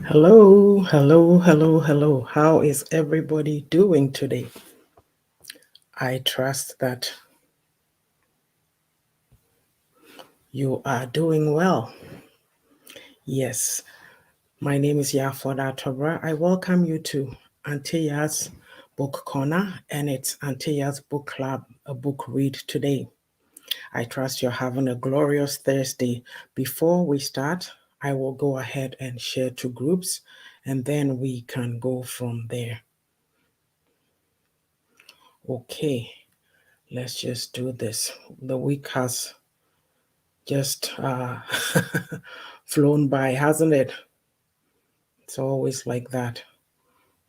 Hello, hello, hello, hello. How is everybody doing today? I trust that you are doing well. Yes, my name is Yaa'S Tobra. I welcome you to Auntie Yaa'S Book Corner, and it's Auntie Yaa'S Book Club, a book read today. I trust you're having a glorious Thursday. Before we start, I will go ahead and share two groups, and then we can go from there. Okay. Let's just do this. The week has just flown by, hasn't it? It's always like that.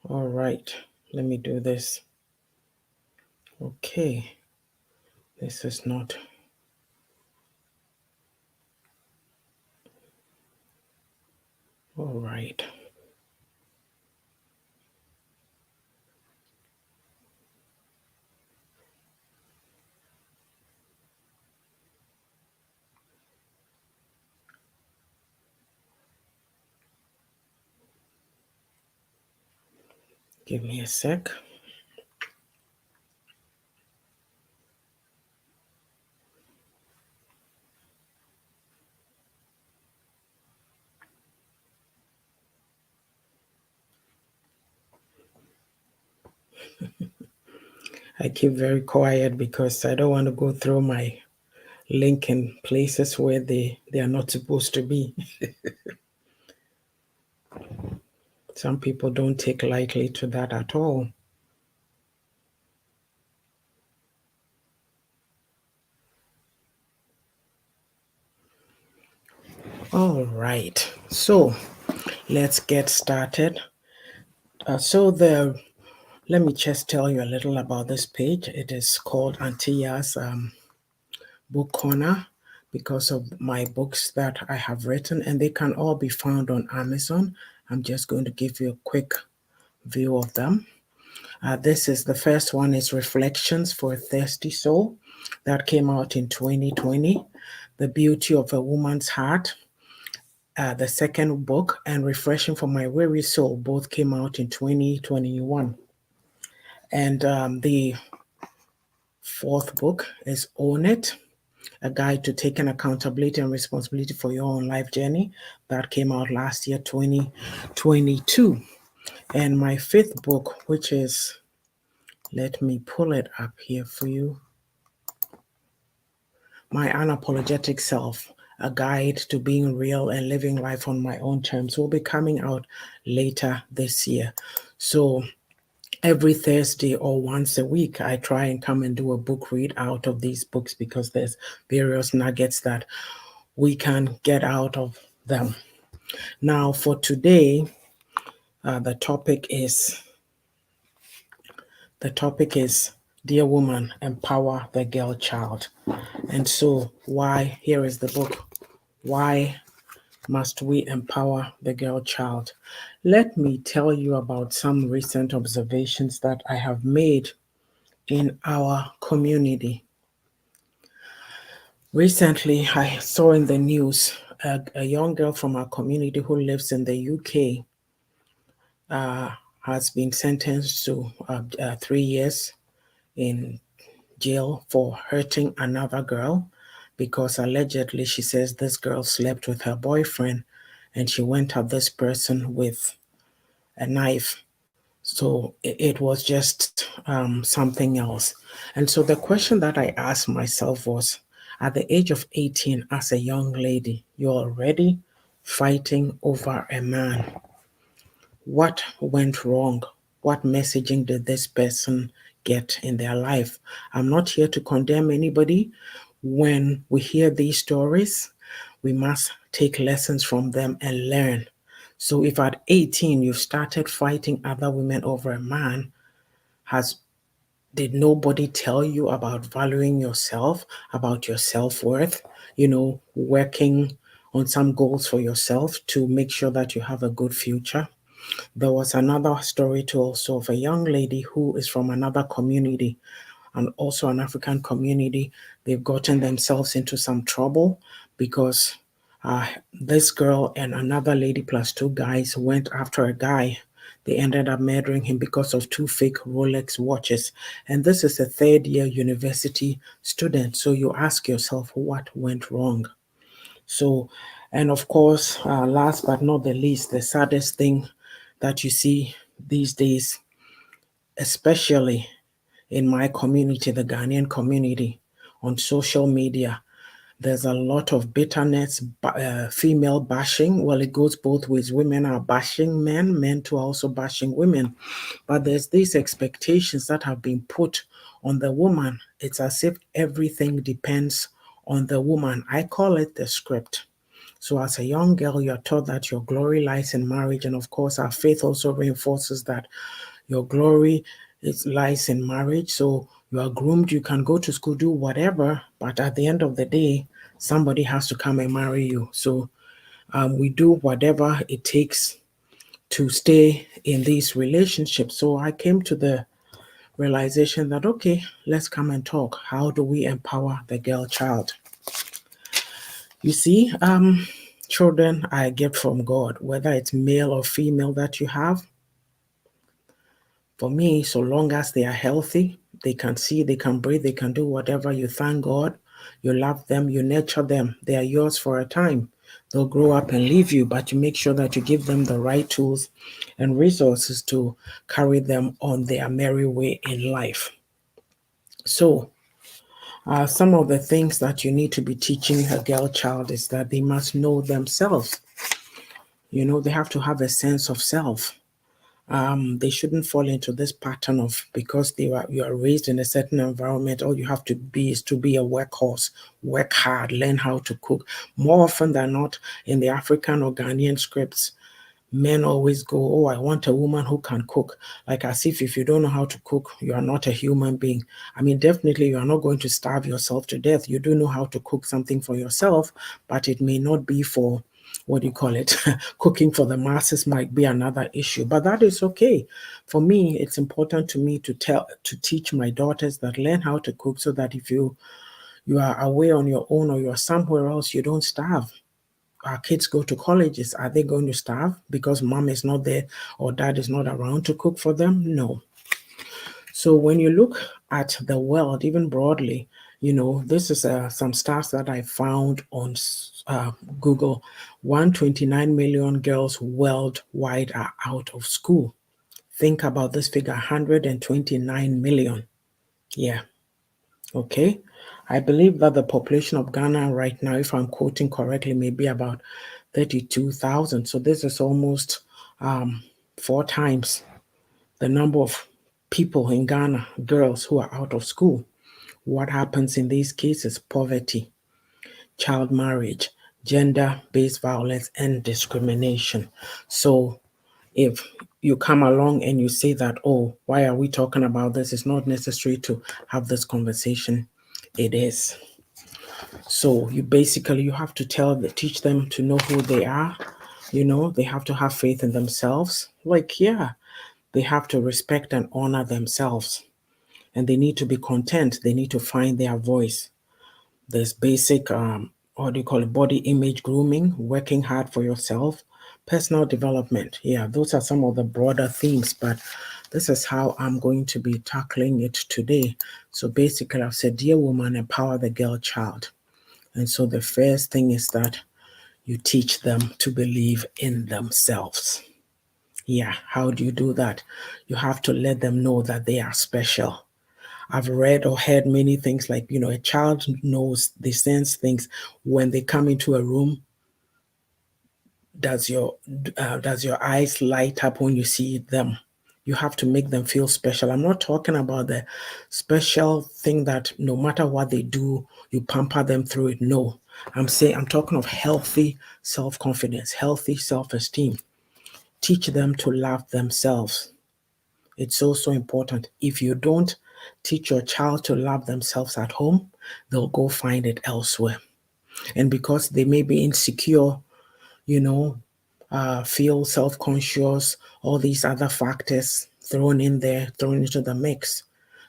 All right, let me do this. Okay, this is not. All right. Give me a sec. I keep very quiet because I don't want to go through my link in places where they are not supposed to be. Some people don't take lightly to that at all. All right, so let's get started. Let me just tell you a little about this page. It is called Auntie Yaa'S Book Corner because of my books that I have written, and they can all be found on Amazon. I'm just going to give you a quick view of them. This is the first one is Reflections for a Thirsty Soul that came out in 2020. The Beauty of a Woman's Heart, the second book, and Refreshing for My Weary Soul both came out in 2021. And the fourth book is Own It, a guide to taking accountability and responsibility for your own life journey. That came out last year, 2022. And my fifth book, which is, let me pull it up here for you, My Unapologetic Self, a guide to being real and living life on my own terms, will be coming out later this year. So every Thursday or once a week, I try and come and do a book read out of these books because there's various nuggets that we can get out of them. Now, for today, the topic is Dear Woman, Empower the Girl Child. And so, why? Here is the book. Why must we empower the girl child? Let me tell you about some recent observations that I have made in our community. Recently, I saw in the news a young girl from our community who lives in the UK has been sentenced to 3 years in jail for hurting another girl because allegedly she says this girl slept with her boyfriend and she went at this person with a knife. So it was just something else. And so the question that I asked myself was, at the age of 18, as a young lady, you're already fighting over a man. What went wrong? What messaging did this person get in their life? I'm not here to condemn anybody. When we hear these stories, we must take lessons from them and learn. So if at 18 you started fighting other women over a man, has did nobody tell you about valuing yourself, about your self-worth, working on some goals for yourself to make sure that you have a good future? There was another story too also of a young lady who is from another community and also an African community. They've gotten themselves into some trouble because This girl and another lady plus two guys went after a guy. They ended up murdering him because of two fake Rolex watches. And this is a third year university student. So you ask yourself, what went wrong? So, and of course, last but not the least, the saddest thing that you see these days, especially in my community, the Ghanaian community, on social media, there's a lot of bitterness, female bashing. Well, it goes both ways. Women are bashing men, men too are also bashing women. But there's these expectations that have been put on the woman. It's as if everything depends on the woman. I call it the script. So, as a young girl, you're taught that your glory lies in marriage. And of course, our faith also reinforces that your glory lies in marriage. So, you are groomed, you can go to school, do whatever. But at the end of the day, somebody has to come and marry you. So, we do whatever it takes to stay in these relationships. So, I came to the realization that, okay, let's come and talk. How do we empower the girl child? You see, children are a gift from God, whether it's male or female that you have. For me, so long as they are healthy, they can see, they can breathe, they can do whatever, you thank God, you love them, you nurture them. They are yours for a time. They'll grow up and leave you, but you make sure that you give them the right tools and resources to carry them on their merry way in life. So, some of the things that you need to be teaching a girl child is that they must know themselves. You know, they have to have a sense of self. They shouldn't fall into this pattern of because you are raised in a certain environment, all you have to be is to be a workhorse, work hard, learn how to cook. More often than not, in the African or Ghanaian scripts, men always go, oh, I want a woman who can cook. Like as if you don't know how to cook, you are not a human being. I mean, definitely you are not going to starve yourself to death. You do know how to cook something for yourself, but it may not be for, what do you call it? Cooking for the masses might be another issue, but that is okay. For me, it's important to me to teach my daughters that learn how to cook so that if you are away on your own or you are somewhere else, you don't starve. Our kids go to colleges, are they going to starve because mom is not there or dad is not around to cook for them? No. So when you look at the world, even broadly, you know, this is some stats that I found on Google. 129 million girls worldwide are out of school. Think about this figure, 129 million. Yeah. Okay. I believe that the population of Ghana right now, if I'm quoting correctly, may be about 32,000. So this is almost 4 times the number of people in Ghana, girls who are out of school. What happens in these cases? Poverty, child marriage, gender-based violence, and discrimination. So if you come along and you say that, oh, why are we talking about this? It's not necessary to have this conversation. It is. So you have to teach them to know who they are. You know, they have to have faith in themselves. Like, yeah, they have to respect and honor themselves. And they need to be content. They need to find their voice. There's basic, what do you call it, body image grooming, working hard for yourself, personal development. Yeah, those are some of the broader themes, but this is how I'm going to be tackling it today. So basically, I've said, dear woman, empower the girl child. And so the first thing is that you teach them to believe in themselves. Yeah, how do you do that? You have to let them know that they are special. I've read or heard many things like, you know, a child knows, they sense things when they come into a room. Does your eyes light up when you see them? You have to make them feel special. I'm not talking about the special thing that no matter what they do, you pamper them through it. No, I'm talking of healthy self-confidence, healthy self-esteem. Teach them to love themselves. It's so important. If you don't teach your child to love themselves at home, they'll go find it elsewhere. And because they may be insecure, you know, feel self conscious, all these other factors thrown in there, thrown into the mix,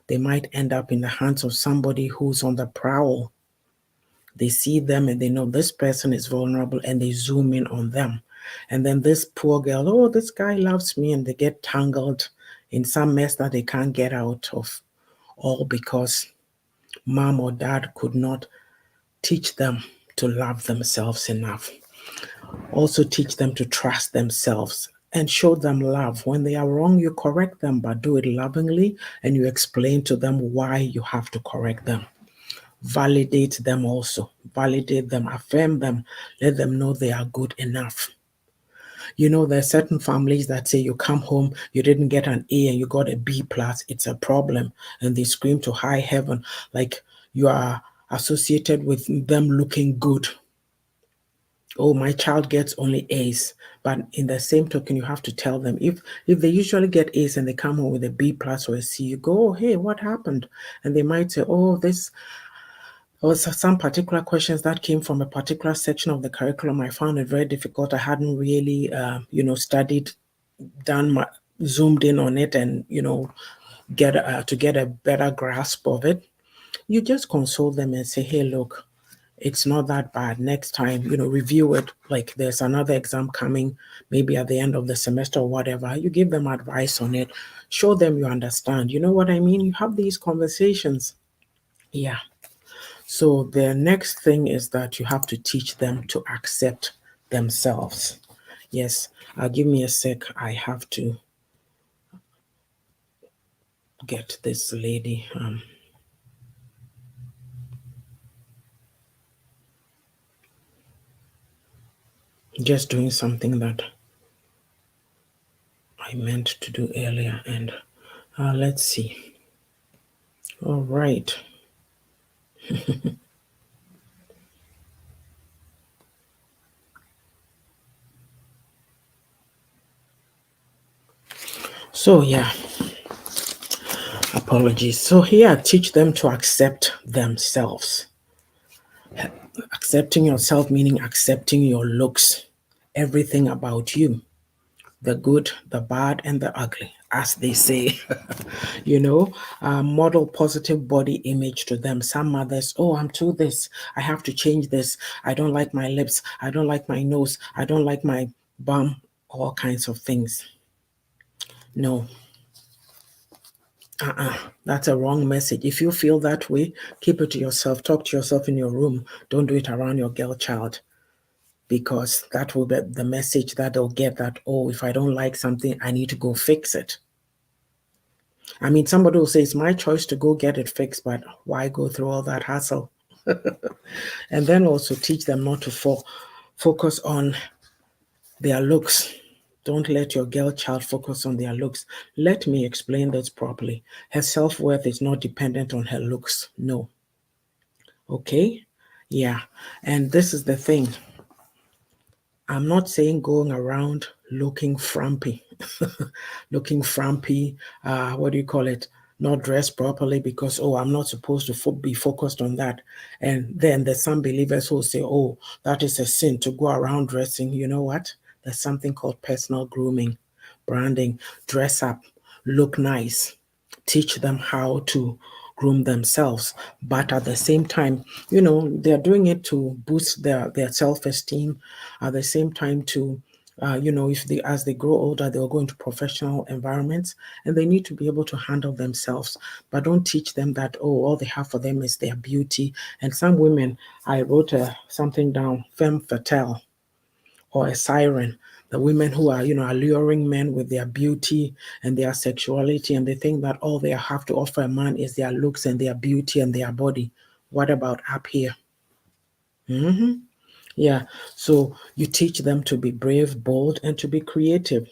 they might end up in the hands of somebody who's on the prowl, They see them and they know this person is vulnerable and they zoom in on them. And then this poor girl, oh, this guy loves me, and they get tangled in some mess that they can't get out of, all because mom or dad could not teach them to love themselves enough. Also, teach them to trust themselves and show them love. When they are wrong, you correct them, but do it lovingly, and you explain to them why you have to correct them. Validate them also. Validate them, affirm them, let them know they are good enough. You know, there are certain families that say you come home, you didn't get an A and you got a B plus, it's a problem. And they scream to high heaven like you are associated with them looking good. Oh, my child gets only A's. But in the same token, you have to tell them if they usually get A's and they come home with a B plus or a C, you go, oh, hey, what happened? And they might say, oh, this or some particular questions that came from a particular section of the curriculum. I found it very difficult. I hadn't really, studied, done my, zoomed in on it, and get a better grasp of it. You just console them and say, hey, look, it's not that bad. Next time, review it. Like there's another exam coming, maybe at the end of the semester or whatever. You give them advice on it, show them you understand. You know what I mean? You have these conversations. Yeah. So the next thing is that you have to teach them to accept themselves. Yes, give me a sec. I have to get this lady. Just doing something that I meant to do earlier, and let's see. All right. So yeah, apologies. So here, teach them to accept themselves. Accepting yourself meaning accepting your looks, everything about you, the good, the bad, and the ugly, as they say. Model positive body image to them. Some mothers, oh, I'm too this. I have to change this. I don't like my lips. I don't like my nose. I don't like my bum. All kinds of things. No, that's a wrong message. If you feel that way, keep it to yourself. Talk to yourself in your room. Don't do it around your girl child, because that will be the message that they'll get, that, oh, if I don't like something, I need to go fix it. I mean, somebody will say it's my choice to go get it fixed, but why go through all that hassle? And then also teach them not to focus on their looks. Don't let your girl child focus on their looks. Let me explain this properly. Her self worth is not dependent on her looks. No. Okay? Yeah. And this is the thing. I'm not saying going around looking frumpy, looking frumpy, what do you call it? Not dressed properly because, oh, I'm not supposed to be focused on that. And then there's some believers who say, oh, that is a sin to go around dressing. You know what? There's something called personal grooming, branding, dress up, look nice, teach them how to groom themselves, but at the same time, they're doing it to boost their self-esteem, at the same time to if they, as they grow older, they'll go into professional environments and they need to be able to handle themselves. But don't teach them that, oh, all they have for them is their beauty. And some women, I wrote something down, femme fatale, or a siren. The women who are, alluring men with their beauty and their sexuality, and they think that all they have to offer a man is their looks and their beauty and their body. What about up here? Yeah. So you teach them to be brave, bold, and to be creative.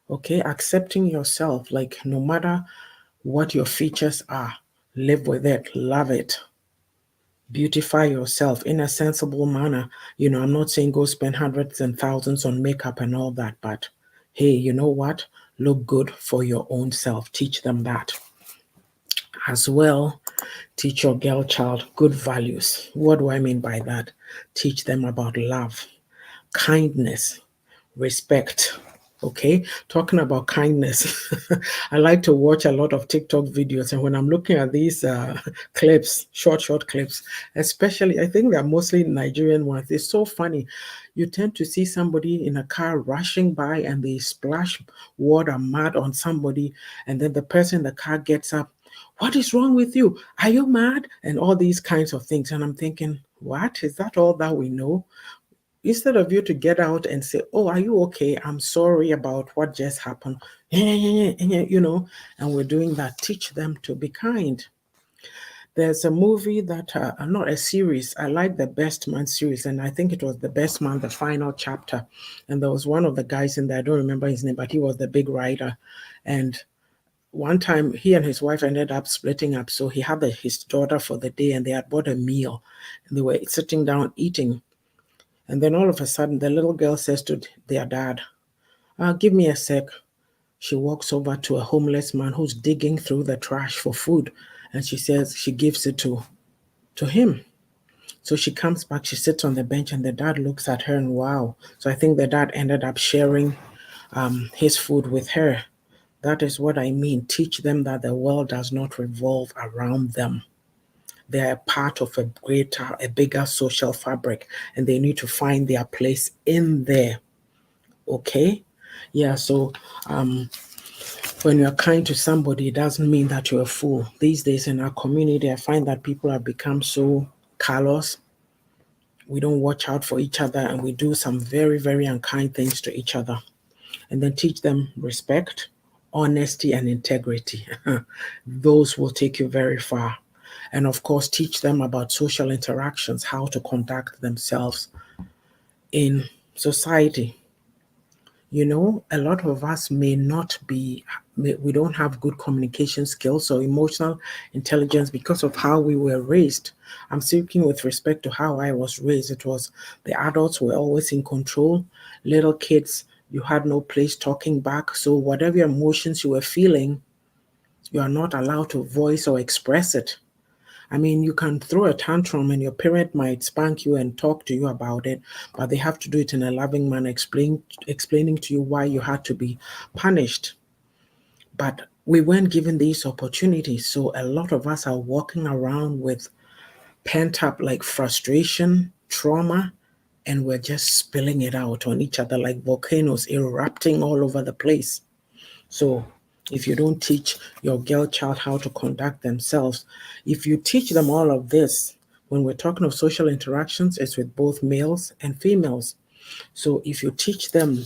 Okay. Accepting yourself, like no matter what your features are, live with it, love it. Beautify yourself in a sensible manner. I'm not saying go spend hundreds and thousands on makeup and all that, but hey, you know what? Look good for your own self. Teach them that. As well, teach your girl child good values. What do I mean by that? Teach them about love, kindness, respect. Okay, talking about kindness, I like to watch a lot of TikTok videos, and when I'm looking at these clips, short clips, especially, I think they're mostly Nigerian ones. It's so funny. You tend to see somebody in a car rushing by, and they splash water mud on somebody, and then the person in the car gets up. What is wrong with you? Are you mad? And all these kinds of things. And I'm thinking, what? Is that all that we know? Instead of you to get out and say, "Oh, are you okay? I'm sorry about what just happened." And we're doing that. Teach them to be kind. There's a movie that, not a series, I like the Best Man series, and I think it was the Best Man, the final chapter. And there was one of the guys in there, I don't remember his name, but he was the big writer. And one time he and his wife ended up splitting up. So he had his daughter for the day, and they had bought a meal, and they were sitting down eating. And then all of a sudden, the little girl says to their dad, "Give me a sec." She walks over to a homeless man who's digging through the trash for food. And she says she gives it to him. So she comes back, she sits on the bench, and the dad looks at her and wow. So I think the dad ended up sharing his food with her. That is what I mean. Teach them that the world does not revolve around them. They are part of a bigger social fabric, and they need to find their place in there. Okay? Yeah, so when you're kind to somebody, it doesn't mean that you're a fool. These days in our community, I find that people have become so callous. We don't watch out for each other, and we do some very, very unkind things to each other. And then teach them respect, honesty, and integrity. Those will take you very far. And of course, teach them about social interactions, how to conduct themselves in society. A lot of us we don't have good communication skills or emotional intelligence because of how we were raised. I'm speaking with respect to how I was raised. It was the adults were always in control. Little kids, you had no place talking back. So whatever emotions you were feeling, you are not allowed to voice or express it. I mean, you can throw a tantrum and your parent might spank you and talk to you about it, but they have to do it in a loving manner, explaining to you why you had to be punished. But we weren't given these opportunities. So a lot of us are walking around with pent up like frustration, trauma, and we're just spilling it out on each other like volcanoes erupting all over the place. So if you don't teach your girl child how to conduct themselves, if you teach them all of this, when we're talking of social interactions, it's with both males and females. So if you teach them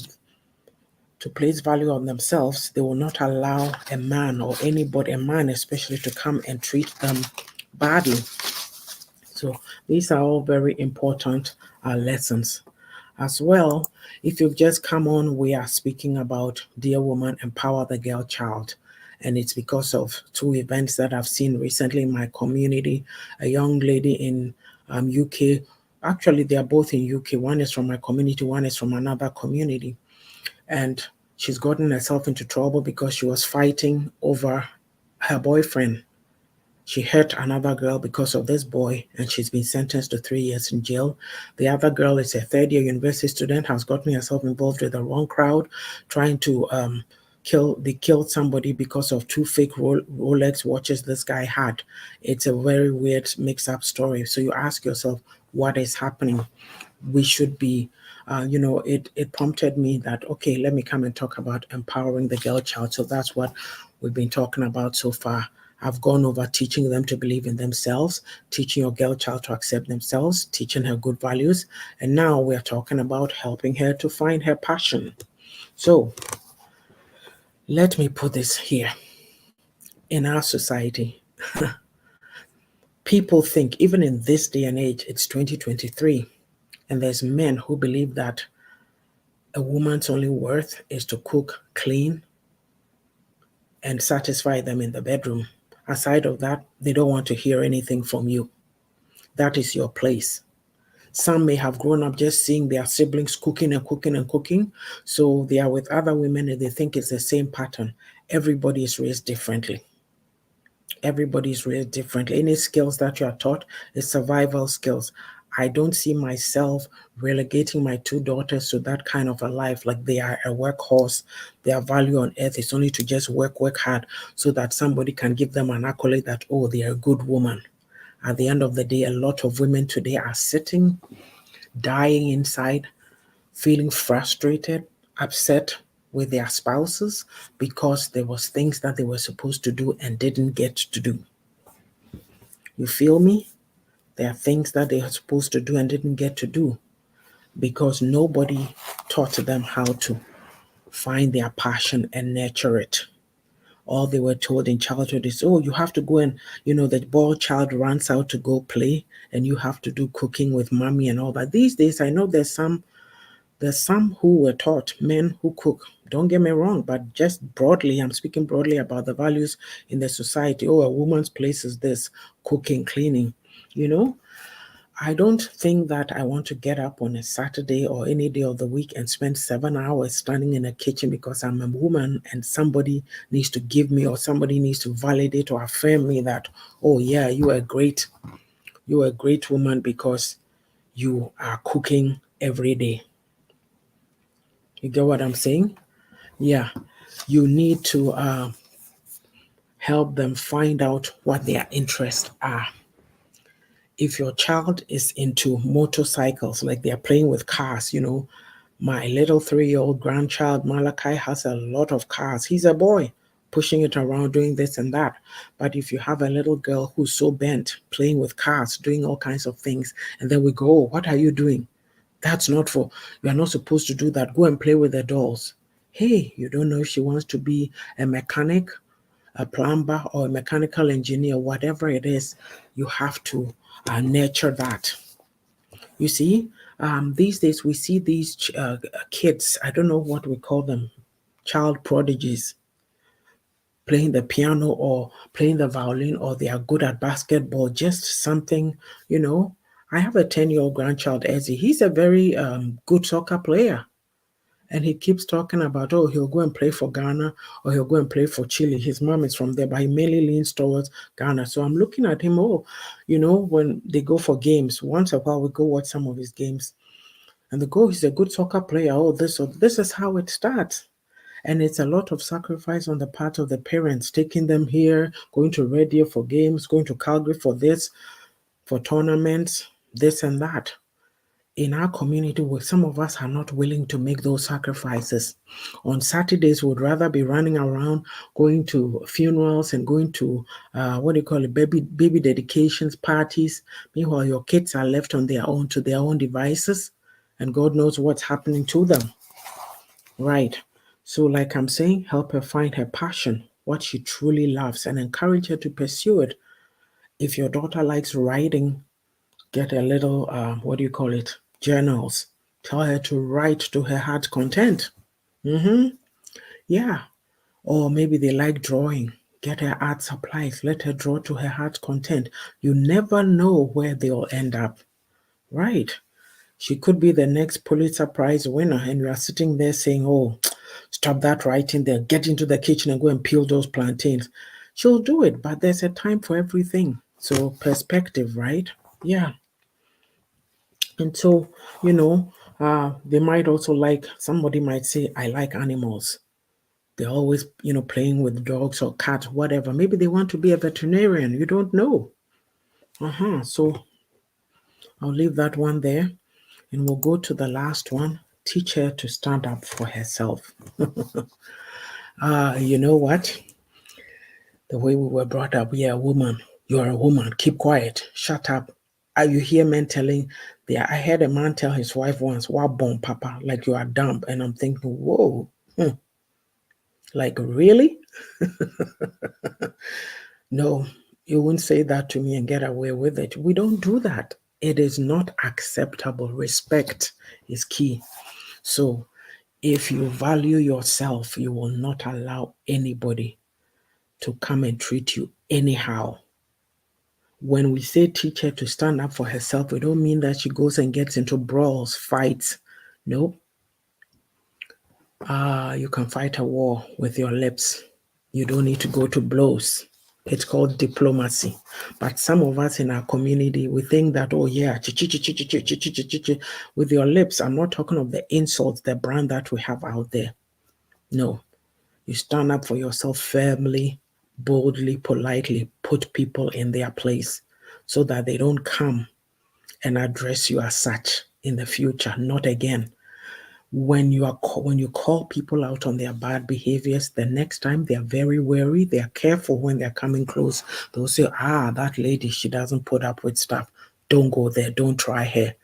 to place value on themselves, they will not allow a man or anybody, a man especially, to come and treat them badly. So these are all very important lessons. As well, if you've just come on, we are speaking about Dear Woman, Empower the Girl Child. And it's because of two events that I've seen recently in my community. A young lady in UK, actually, they are both in UK. One is from my community, one is from another community. And she's gotten herself into trouble because she was fighting over her boyfriend. She hurt another girl because of this boy, and she's been sentenced to 3 years in jail. The other girl is a third-year university student, has gotten herself involved with the wrong crowd, trying to they killed somebody because of two fake Rolex watches this guy had. It's a very weird mix-up story. So you ask yourself, what is happening? We should be, it prompted me that, okay, let me come and talk about empowering the girl child. So that's what we've been talking about so far. I've gone over teaching them to believe in themselves, teaching your girl child to accept themselves, teaching her good values. And now we're talking about helping her to find her passion. So let me put this here. In our society, people think, even in this day and age, it's 2023, and there's men who believe that a woman's only worth is to cook, clean, and satisfy them in the bedroom. Aside of that, they don't want to hear anything from you. That is your place. Some may have grown up just seeing their siblings cooking and cooking and cooking. So they are with other women and they think it's the same pattern. Everybody is raised differently. Everybody is raised differently. Any skills that you are taught is survival skills. I don't see myself relegating my two daughters to that kind of a life, like they are a workhorse. Their value on earth is only to just work hard so that somebody can give them an accolade that, oh, they are a good woman. At the end of the day, a lot of women today are sitting, dying inside, feeling frustrated, upset with their spouses because there was things that they were supposed to do and didn't get to do. You feel me? There are things that they are supposed to do and didn't get to do because nobody taught them how to find their passion and nurture it. All they were told in childhood is, oh, you have to go and, the boy child runs out to go play and you have to do cooking with mommy and all that. These days, I know there's some who were taught, men who cook. Don't get me wrong, but just broadly, I'm speaking broadly about the values in the society. Oh, a woman's place is this, cooking, cleaning. You know, I don't think that I want to get up on a Saturday or any day of the week and spend 7 hours standing in a kitchen because I'm a woman and somebody needs to give me or somebody needs to validate or affirm me that, oh yeah, you're a great woman because you are cooking every day. You get what I'm saying? Yeah. You need to help them find out what their interests are. If your child is into motorcycles, like they're playing with cars, my little 3-year-old grandchild Malachi has a lot of cars. He's a boy pushing it around, doing this and that. But if you have a little girl who's so bent, playing with cars, doing all kinds of things, and then we go, oh, what are you doing? That's not for, you are not supposed to do that. Go and play with the dolls. Hey, you don't know if she wants to be a mechanic, a plumber, or a mechanical engineer, whatever it is, you have to nurture that. You see, these days we see these kids, I don't know what we call them, child prodigies, playing the piano or playing the violin, or they are good at basketball, just something, you know. I have a 10-year-old grandchild, Ezzy. He's a very good soccer player. And he keeps talking about, oh, he'll go and play for Ghana or he'll go and play for Chile. His mom is from there, but he mainly leans towards Ghana. So I'm looking at him, oh, when they go for games, once a while we go watch some of his games. And they go, he's a good soccer player. Oh, this is how it starts. And it's a lot of sacrifice on the part of the parents, taking them here, going to Red Deer for games, going to Calgary for this, for tournaments, this and that. In our community, where some of us are not willing to make those sacrifices. On Saturdays, we would rather be running around, going to funerals and going to what do you call it, baby dedications, parties. Meanwhile, your kids are left on their own to their own devices, and God knows what's happening to them. Right. So, like I'm saying, help her find her passion, what she truly loves, and encourage her to pursue it. If your daughter likes writing, get a little, what do you call it, journals. Tell her to write to her heart's content. Yeah. Or maybe they like drawing. Get her art supplies. Let her draw to her heart's content. You never know where they'll end up. Right. She could be the next Pulitzer Prize winner, and you are sitting there saying, oh, stop that writing there. Get into the kitchen and go and peel those plantains. She'll do it, but there's a time for everything. So, perspective, right? Yeah. And so, they might also somebody might say, I like animals. They're always, playing with dogs or cats, whatever. Maybe they want to be a veterinarian. You don't know. So I'll leave that one there and we'll go to the last one. Teach her to stand up for herself. You know what? The way we were brought up, you're a woman. You're a woman. Keep quiet. Shut up. You hear men telling, I heard a man tell his wife once, "Wow, bomb, papa, like you are dumb." And I'm thinking, whoa, like really? No, you wouldn't say that to me and get away with it. We don't do that. It is not acceptable. Respect is key. So if you value yourself, you will not allow anybody to come and treat you anyhow. When we say teach her to stand up for herself, we don't mean that she goes and gets into brawls, fights. Nope. You can fight a war with your lips. You don't need to go to blows. It's called diplomacy. But some of us in our community, we think that, oh yeah, with your lips. I'm not talking of the insults, the brand that we have out there. No, you stand up for yourself firmly, boldly, politely, put people in their place so that they don't come and address you as such in the future. Not again. When you call people out on their bad behaviors, the next time they are very wary, they are careful when they're coming close. They'll say, that lady, she doesn't put up with stuff. Don't go there, don't try her.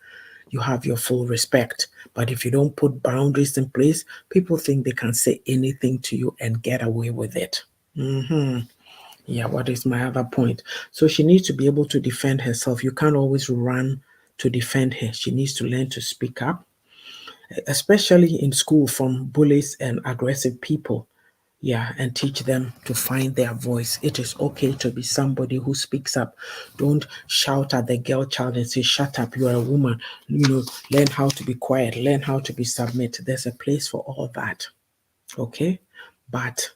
You have your full respect. But if you don't put boundaries in place, people think they can say anything to you and get away with it. Yeah, what is my other point? So she needs to be able to defend herself. You can't always run to defend her. She needs to learn to speak up, especially in school, from bullies and aggressive people. Yeah, and teach them to find their voice. It is okay to be somebody who speaks up. Don't shout at the girl child and say, shut up, you are a woman. Learn how to be quiet, learn how to be submit. There's a place for all that. Okay? But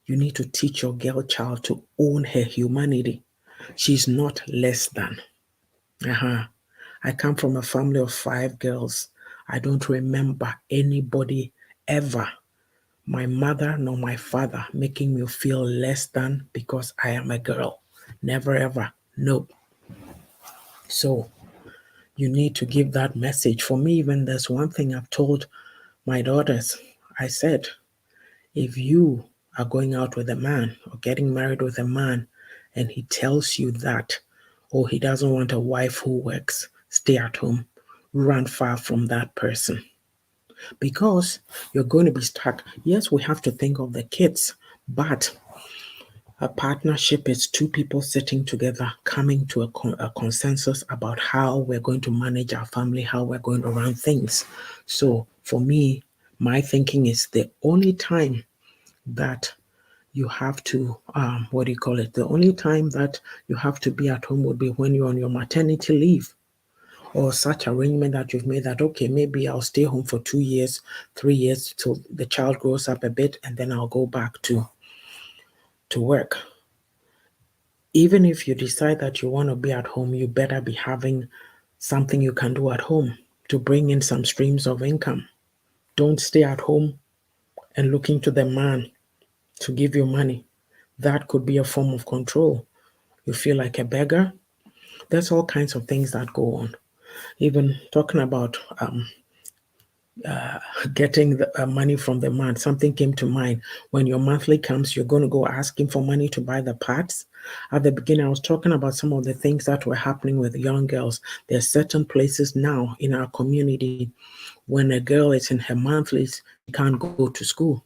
you need to teach your girl child to own her humanity. She's not less than. I come from a family of 5 girls. I don't remember anybody ever, my mother nor my father, making me feel less than because I am a girl. Never ever. Nope. So you need to give that message. For me, even there's one thing I've told my daughters. I said, if you are going out with a man or getting married with a man and he tells you that, or he doesn't want a wife who works, stay at home, run far from that person. Because you're going to be stuck. Yes, we have to think of the kids, but a partnership is 2 people sitting together, coming to a consensus about how we're going to manage our family, how we're going to run things. So for me, my thinking is the only time that you have to, what do you call it? The only time that you have to be at home would be when you're on your maternity leave, or such arrangement that you've made that, okay, maybe I'll stay home for 2 years, 3 years till the child grows up a bit, and then I'll go back to work. Even if you decide that you want to be at home, you better be having something you can do at home to bring in some streams of income. Don't stay at home and looking to the man to give you money. That could be a form of control. You feel like a beggar. There's all kinds of things that go on. Even talking about getting the money from the man, something came to mind. When your monthly comes, you're going to go asking for money to buy the parts. At the beginning, I was talking about some of the things that were happening with young girls. There are certain places now in our community when a girl is in her monthlies, she can't go to school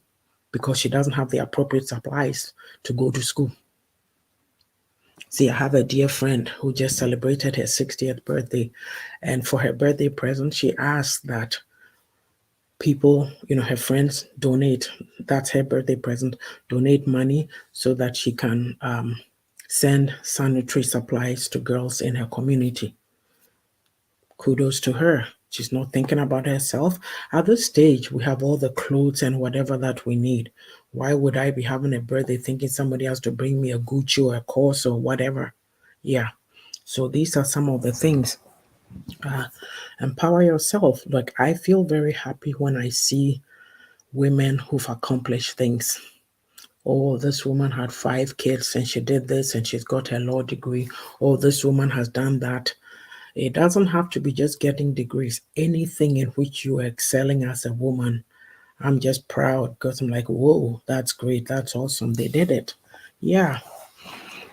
because she doesn't have the appropriate supplies to go to school. See, I have a dear friend who just celebrated her 60th birthday, and for her birthday present, she asked that people, her friends, donate. That's her birthday present. Donate money so that she can send sanitary supplies to girls in her community. Kudos to her. She's not thinking about herself. At this stage, we have all the clothes and whatever that we need. Why would I be having a birthday thinking somebody has to bring me a Gucci or a Corse or whatever? Yeah. So these are some of the things. Empower yourself. Like, I feel very happy when I see women who've accomplished things. Oh, this woman had 5 kids and she did this and she's got her law degree. Oh, this woman has done that. It doesn't have to be just getting degrees. Anything in which you are excelling as a woman, I'm just proud because I'm like, whoa, that's great. That's awesome. They did it. Yeah.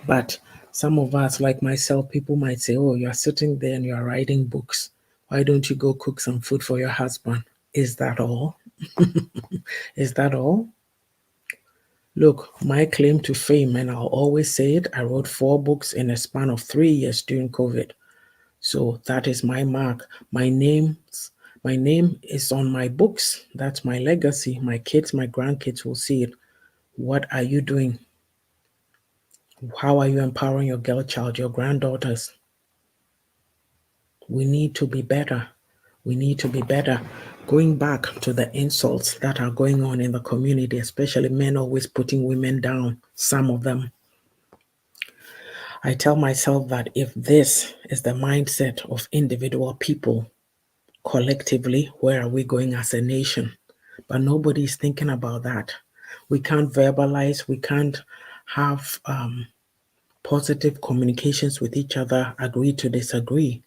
But some of us, like myself, people might say, oh, you're sitting there and you're writing books. Why don't you go cook some food for your husband? Is that all? Is that all? Look, my claim to fame, and I'll always say it, I wrote 4 books in a span of 3 years during COVID. So that is my mark. My name is on my books. That's my legacy. My kids, my grandkids will see it. What are you doing? How are you empowering your girl child, your granddaughters? We need to be better. We need to be better. Going back to the insults that are going on in the community, especially men always putting women down, some of them. I tell myself that if this is the mindset of individual people, collectively, where are we going as a nation? But nobody is thinking about that. We can't verbalize, we can't have positive communications with each other, agree to disagree.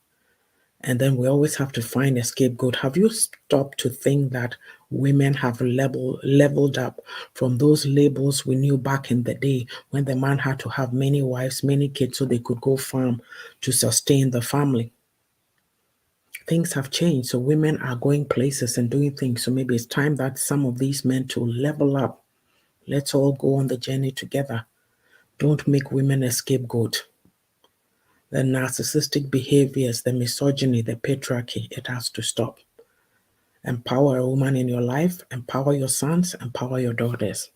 And then we always have to find a scapegoat. Have you stopped to think that women have leveled up from those labels we knew back in the day when the man had to have many wives, many kids so they could go farm to sustain the family? Things have changed, so women are going places and doing things. So maybe it's time that some of these men to level up. Let's all go on the journey together. Don't make women a scapegoat. The narcissistic behaviors, the misogyny, the patriarchy, it has to stop. Empower a woman in your life, empower your sons, empower your daughters.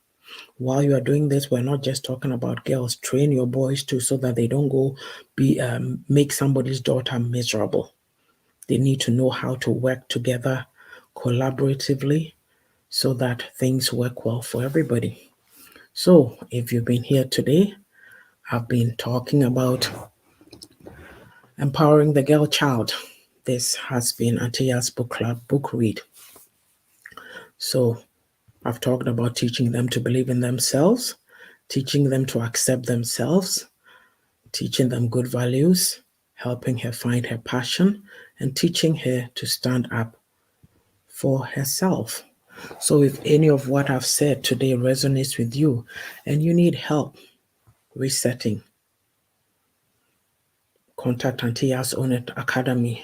While you are doing this, we're not just talking about girls. Train your boys too so that they don't go make somebody's daughter miserable. They need to know how to work together collaboratively so that things work well for everybody. So, if you've been here today, I've been talking about empowering the girl child. This has been Auntie Yaa'S Book Club book read. So, I've talked about teaching them to believe in themselves, teaching them to accept themselves, teaching them good values, helping her find her passion, and teaching her to stand up for herself. So, if any of what I've said today resonates with you and you need help resetting, contact Auntie Yaa'S Own It Academy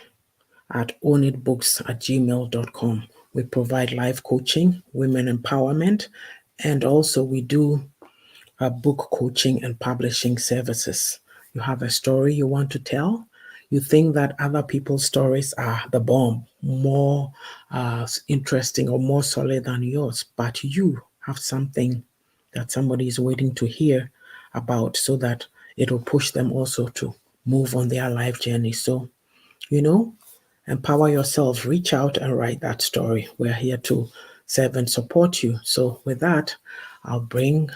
at ownitbooks@gmail.com. We provide life coaching, women empowerment, and also we do book coaching and publishing services. You have a story you want to tell, you think that other people's stories are the bomb, more interesting or more solid than yours, but you have something that somebody is waiting to hear about so that it will push them also to move on their life journey. So, you know, empower yourself, reach out and write that story. We're here to serve and support you. So, with that, I'll bring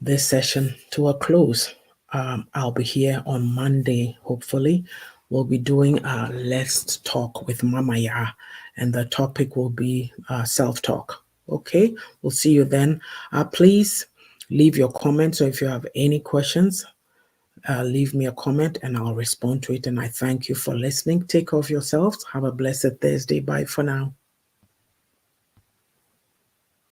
this session to a close. I'll be here on Monday, hopefully. We'll be doing a Let's Talk with Mama Ya, and the topic will be self talk. Okay, we'll see you then. Please leave your comments, or if you have any questions, leave me a comment and I'll respond to it. And I thank you for listening. Take care of yourselves. Have a blessed Thursday. Bye for now.